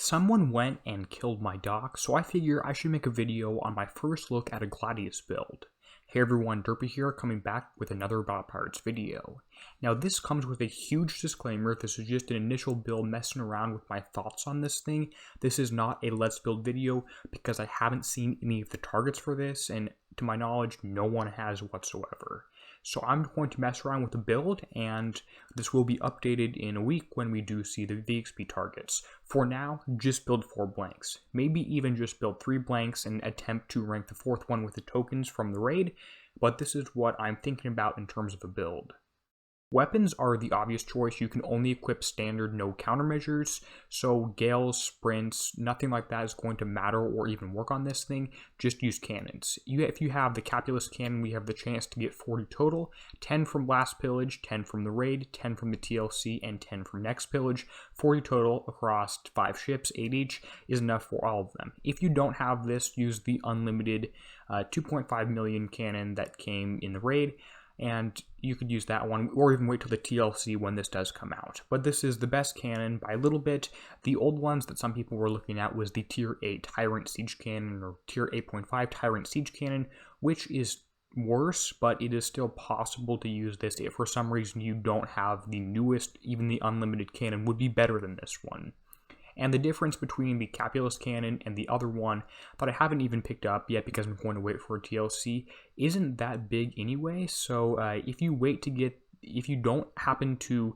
Someone went and killed my dock, so I figure I should make a video on my first look at a Gladius build. Hey everyone, Derpy here, coming back with another Battle Pirates video. Now this comes with a huge disclaimer. This is just an initial build messing around with my thoughts on this thing. This is not a let's build video because I haven't seen any of the targets for this, and to my knowledge no one has whatsoever. So I'm going to mess around with the build, and this will be updated in a week when we do see the VXP targets. For now, just build 4 blanks. Maybe even just build 3 blanks and attempt to rank the 4th one with the tokens from the raid, but this is what I'm thinking about in terms of a build. Weapons are the obvious choice. You can only equip standard, no countermeasures, so gales, sprints, nothing like that is going to matter or even work on this thing. Just use cannons. If you have the Capulus cannon, we have the chance to get 40 total, 10 from last pillage, 10 from the raid, 10 from the TLC, and 10 from next pillage. 40 total across 5 ships, 8 each, is enough for all of them. If you don't have this, use the unlimited 2.5 million cannon that came in the raid, and you could use that one, or even wait till the TLC when this does come out. But this is the best cannon by a little bit. The old ones that some people were looking at was the Tier 8 Tyrant Siege Cannon, or Tier 8.5 Tyrant Siege Cannon, which is worse, but it is still possible to use this if for some reason you don't have the newest. Even the unlimited cannon would be better than this one. And the difference between the Capulus cannon and the other one that I haven't even picked up yet because I'm going to wait for a TLC isn't that big anyway. So if you don't happen to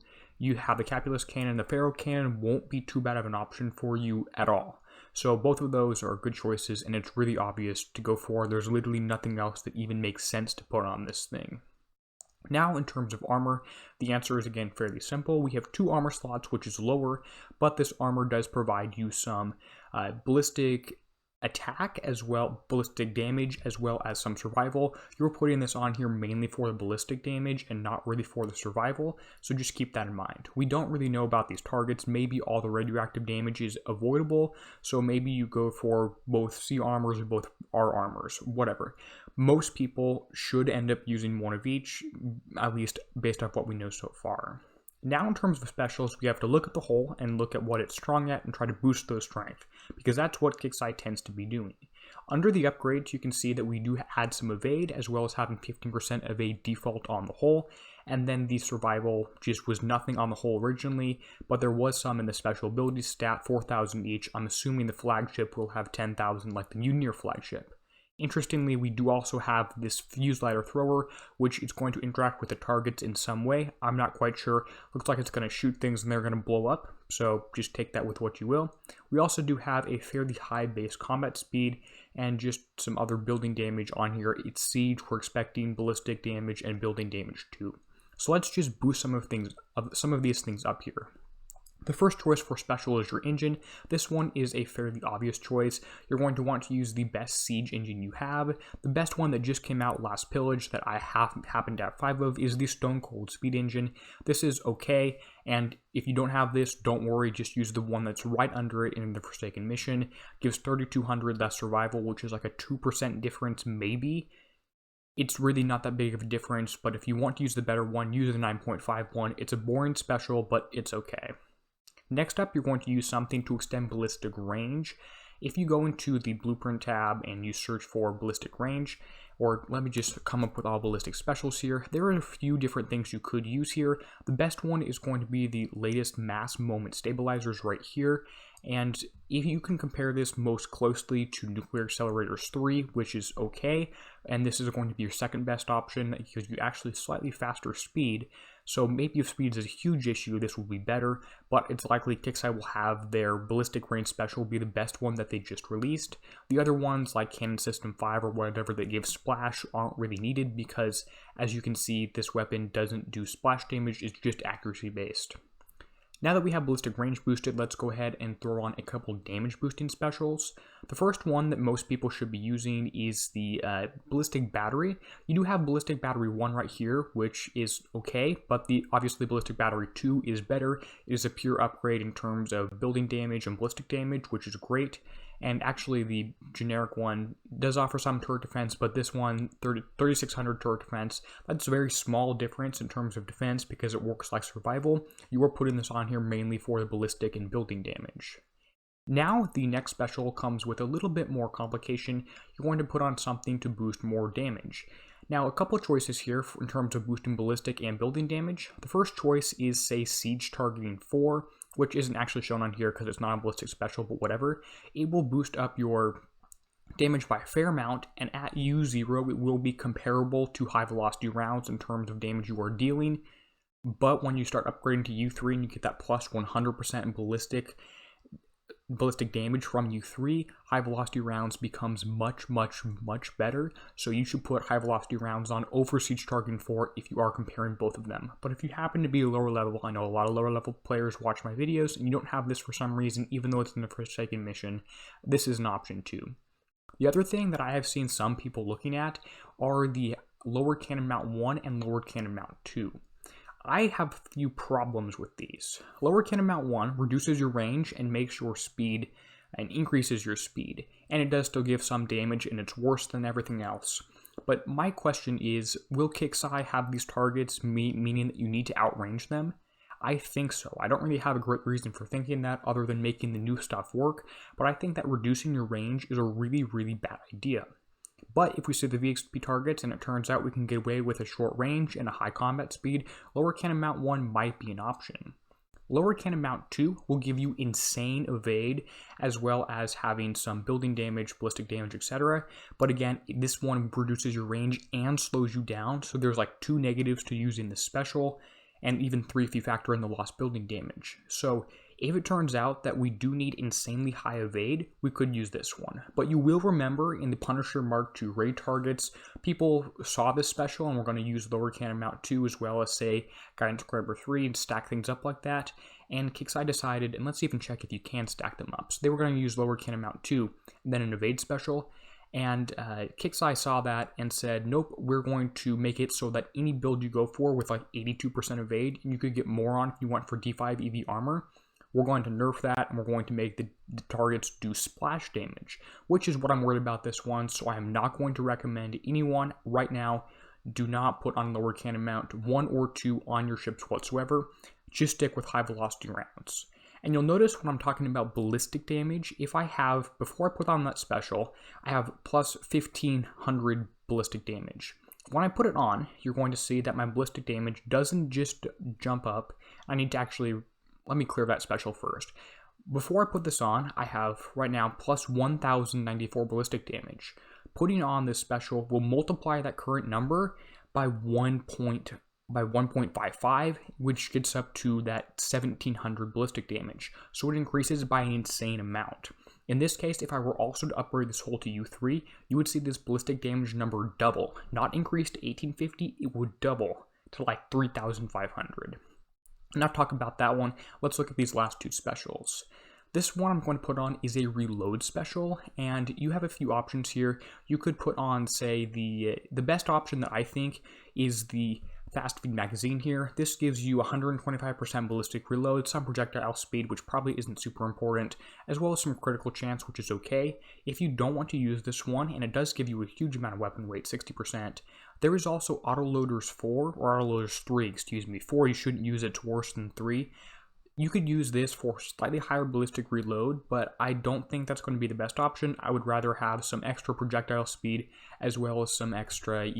have the Capulus cannon, the Pharaoh cannon won't be too bad of an option for you at all. So both of those are good choices, and it's really obvious to go for. There's literally nothing else that even makes sense to put on this thing. Now, in terms of armor, the answer is again fairly simple. We have 2 armor slots, which is lower, but this armor does provide you some ballistic attack as well, ballistic damage, as well as some survival. You're putting this on here mainly for the ballistic damage and not really for the survival, so just keep that in mind. We don't really know about these targets. Maybe all the radioactive damage is avoidable, so maybe you go for both C armors or both R armors, whatever. Most people should end up using one of each, at least based off what we know so far. Now in terms of specials, we have to look at the whole and look at what it's strong at and try to boost those strength, because that's what Kixeye tends to be doing. Under the upgrades, you can see that we do add some evade, as well as having 15% evade default on the whole, and then the survival just was nothing on the whole originally, but there was some in the special abilities stat, 4,000 each. I'm assuming the flagship will have 10,000 like the Mutineer flagship. Interestingly, we do also have this fuse lighter thrower, which is going to interact with the targets in some way. I'm not quite sure. Looks like it's going to shoot things and they're going to blow up, so just take that with what you will. We also do have a fairly high base combat speed and just some other building damage on here. It's siege, we're expecting ballistic damage and building damage too. So let's just boost some of these things up here. The first choice for special is your engine. This one is a fairly obvious choice. You're going to want to use the best siege engine you have. The best one that just came out last pillage that I happen to have 5 of is the Stone Cold Speed engine. This is okay, and if you don't have this, don't worry, just use the one that's right under it in the Forsaken mission. Gives 3,200 less survival, which is like a 2% difference maybe. It's really not that big of a difference, but if you want to use the better one, use the 9.5 one. It's a boring special, but it's okay. Next up, you're going to use something to extend ballistic range. If you go into the blueprint tab and you search for ballistic range, or let me just come up with all ballistic specials here, there are a few different things you could use here. The best one is going to be the latest mass moment stabilizers right here. And if you can compare this most closely to Nuclear Accelerators 3, which is okay, and this is going to be your second best option because you actually slightly faster speed. So maybe if speed is a huge issue, this will be better, but it's likely Kixeye will have their ballistic range special be the best one that they just released. The other ones like Cannon System 5 or whatever that give splash aren't really needed because, as you can see, this weapon doesn't do splash damage, it's just accuracy based. Now that we have ballistic range boosted, let's go ahead and throw on a couple damage boosting specials. The first one that most people should be using is the ballistic battery. You do have ballistic battery 1 right here, which is okay, but obviously ballistic battery 2 is better. It is a pure upgrade in terms of building damage and ballistic damage, which is great. And actually the generic one does offer some turret defense, but this one, 3,600 turret defense, that's a very small difference in terms of defense because it works like survival. You are putting this on here mainly for the ballistic and building damage. Now, the next special comes with a little bit more complication. You're going to put on something to boost more damage. Now, a couple choices here in terms of boosting ballistic and building damage. The first choice is, say, Siege Targeting 4, which isn't actually shown on here because it's not a ballistic special, but whatever. It will boost up your damage by a fair amount, and at U0 it will be comparable to high velocity rounds in terms of damage you are dealing. But when you start upgrading to U3 and you get that plus 100% ballistic damage from U3, high velocity rounds becomes much better. So you should put high velocity rounds on over Siege Targeting 4 if you are comparing both of them. But if you happen to be a lower level, I know a lot of lower level players watch my videos and you don't have this for some reason, even though it's in the Forsaken mission, this is an option too. The other thing that I have seen some people looking at are the lower cannon mount 1 and lower cannon mount 2. I have a few problems with these. Lower cannon mount 1 reduces your range and makes your speed and increases your speed, and it does still give some damage, and it's worse than everything else. But my question is, will Kixeye have these targets, meaning that you need to outrange them? I think so. I don't really have a great reason for thinking that other than making the new stuff work, but I think that reducing your range is a really bad idea. But if we see the VXP targets and it turns out we can get away with a short range and a high combat speed, lower cannon mount 1 might be an option. Lower cannon mount 2 will give you insane evade, as well as having some building damage, ballistic damage, etc. But again, this one reduces your range and slows you down, so there's like 2 negatives to using this special, and even 3 if you factor in the lost building damage. So if it turns out that we do need insanely high evade, we could use this one. But you will remember in the Punisher Mark II raid targets, people saw this special and we're going to use lower cannon mount 2 as well as, say, Guidance Grabber 3 and stack things up like that. And Kixeye decided, and let's even check if you can stack them up. So they were going to use lower cannon mount 2 and then an evade special. And Kixeye saw that and said, nope, we're going to make it so that any build you go for with like 82% evade, and you could get more on if you went for D5 EV armor, we're going to nerf that, and we're going to make the targets do splash damage, which is what I'm worried about this one, so I am not going to recommend anyone right now, do not put on lower cannon mount 1 or 2 on your ships whatsoever. Just stick with high velocity rounds. And you'll notice when I'm talking about ballistic damage, if I have, before I put on that special, I have plus 1500 ballistic damage. When I put it on, you're going to see that my ballistic damage doesn't just jump up. I need to actually, let me clear that special first. Before I put this on, I have right now plus 1094 ballistic damage. Putting on this special will multiply that current number by 1.55, which gets up to that 1700 ballistic damage. So it increases by an insane amount. In this case, if I were also to upgrade this hull to U3, you would see this ballistic damage number double. Not increase to 1850, it would double to like 3500. Enough talk about that one. Let's look at these last 2 specials. This one I'm going to put on is a reload special, and you have a few options here. You could put on, say, the best option that I think is the fast feed magazine here. This gives you 125% ballistic reload, some projectile speed, which probably isn't super important, as well as some critical chance, which is okay. If you don't want to use this one, and it does give you a huge amount of weapon weight, 60%, there is also autoloaders 4, or autoloaders 3, excuse me. 4, you shouldn't use it, it's worse than 3. You could use this for slightly higher ballistic reload, but I don't think that's going to be the best option. I would rather have some extra projectile speed as well as some extra,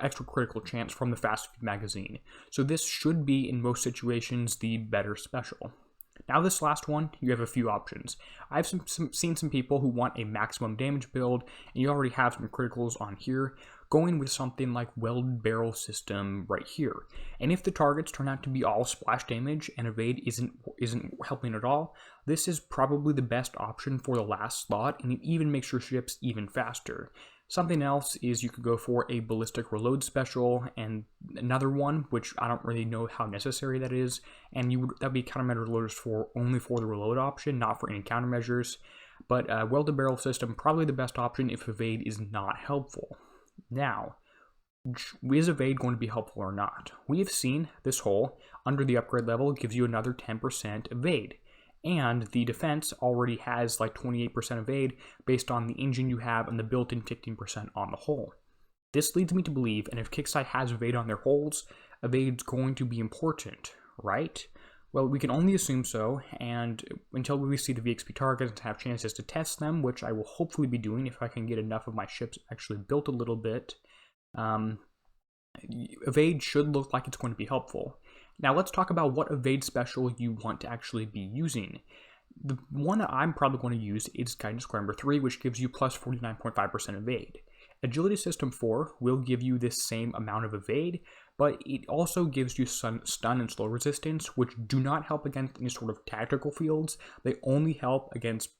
extra critical chance from the fast feed magazine. So this should be, in most situations, the better special. Now this last one, you have a few options. I've seen some people who want a maximum damage build, and you already have some criticals on here, going with something like welded barrel system right here. And if the targets turn out to be all splash damage and evade isn't helping at all, this is probably the best option for the last slot, and it even makes your ships even faster. Something else is you could go for a ballistic reload special, and another one, which I don't really know how necessary that is, and that'd be countermeasure loaders only for the reload option, not for any countermeasures. But welded barrel system, probably the best option if evade is not helpful. Now, is evade going to be helpful or not? We have seen this hull, under the upgrade level, gives you another 10% evade. And the defense already has like 28% evade based on the engine you have and the built-in 15% on the hull. This leads me to believe, and if Kixeye has evade on their hulls, evade's going to be important, right? Well, we can only assume so, and until we see the VXP targets and have chances to test them, which I will hopefully be doing if I can get enough of my ships actually built a little bit, evade should look like it's going to be helpful. Now let's talk about what evade special you want to actually be using. The one that I'm probably going to use is Guidance Square number 3, which gives you plus 49.5% evade. Agility System 4 will give you this same amount of evade, but it also gives you stun and slow resistance, which do not help against any sort of tactical fields. They only help against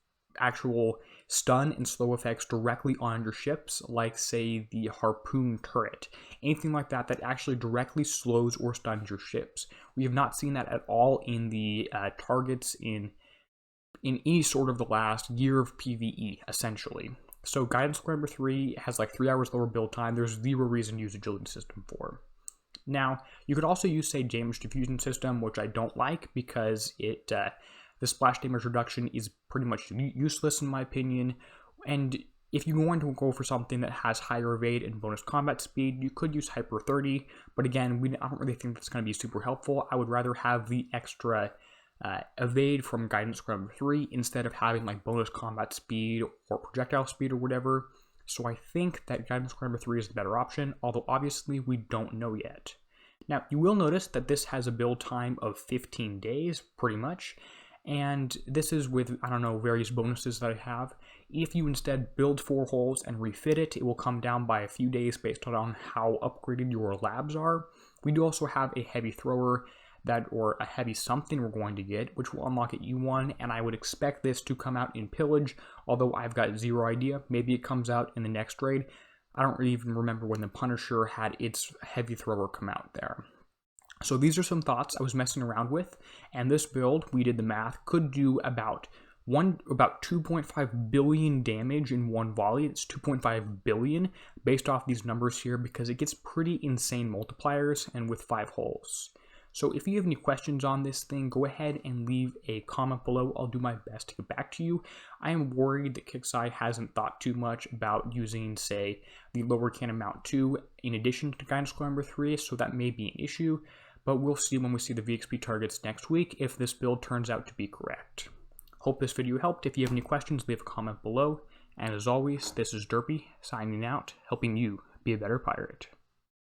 actual stun and slow effects directly on your ships, like say the harpoon turret. Anything like that that actually directly slows or stuns your ships. We have not seen that at all in the targets in any sort of the last year of PvE, essentially. So Guidance Square number 3 has like 3 hours lower build time. There's zero reason to use Agility System 4. Now, you could also use, say, Damage Diffusion System, which I don't like because the splash damage reduction is pretty much useless in my opinion. And if you're going to go for something that has higher evade and bonus combat speed, you could use Hyper 30. But again, I don't really think that's going to be super helpful. I would rather have the extra evade from Guidance Square number 3 instead of having like bonus combat speed or projectile speed or whatever. So I think that Guidance Square number 3 is the better option, although obviously we don't know yet. Now, you will notice that this has a build time of 15 days, pretty much, and this is with, I don't know, various bonuses that I have. If you instead build 4 holes and refit it, it will come down by a few days based on how upgraded your labs are. We do also have a heavy thrower or a heavy something we're going to get, which will unlock at U1, and I would expect this to come out in Pillage, although I've got zero idea. Maybe it comes out in the next raid. I don't really even remember when the Punisher had its heavy thrower come out there. So these are some thoughts I was messing around with, and this build, we did the math, could do about 2.5 billion damage in one volley. It's 2.5 billion based off these numbers here because it gets pretty insane multipliers and with 5 holes. So if you have any questions on this thing, go ahead and leave a comment below. I'll do my best to get back to you. I am worried that Kixeye hasn't thought too much about using, say, the lower cannon mount 2 in addition to Guidance Square number 3, so that may be an issue, but we'll see when we see the VXP targets next week if this build turns out to be correct. Hope this video helped. If you have any questions, leave a comment below. And as always, this is Derpy signing out, helping you be a better pirate.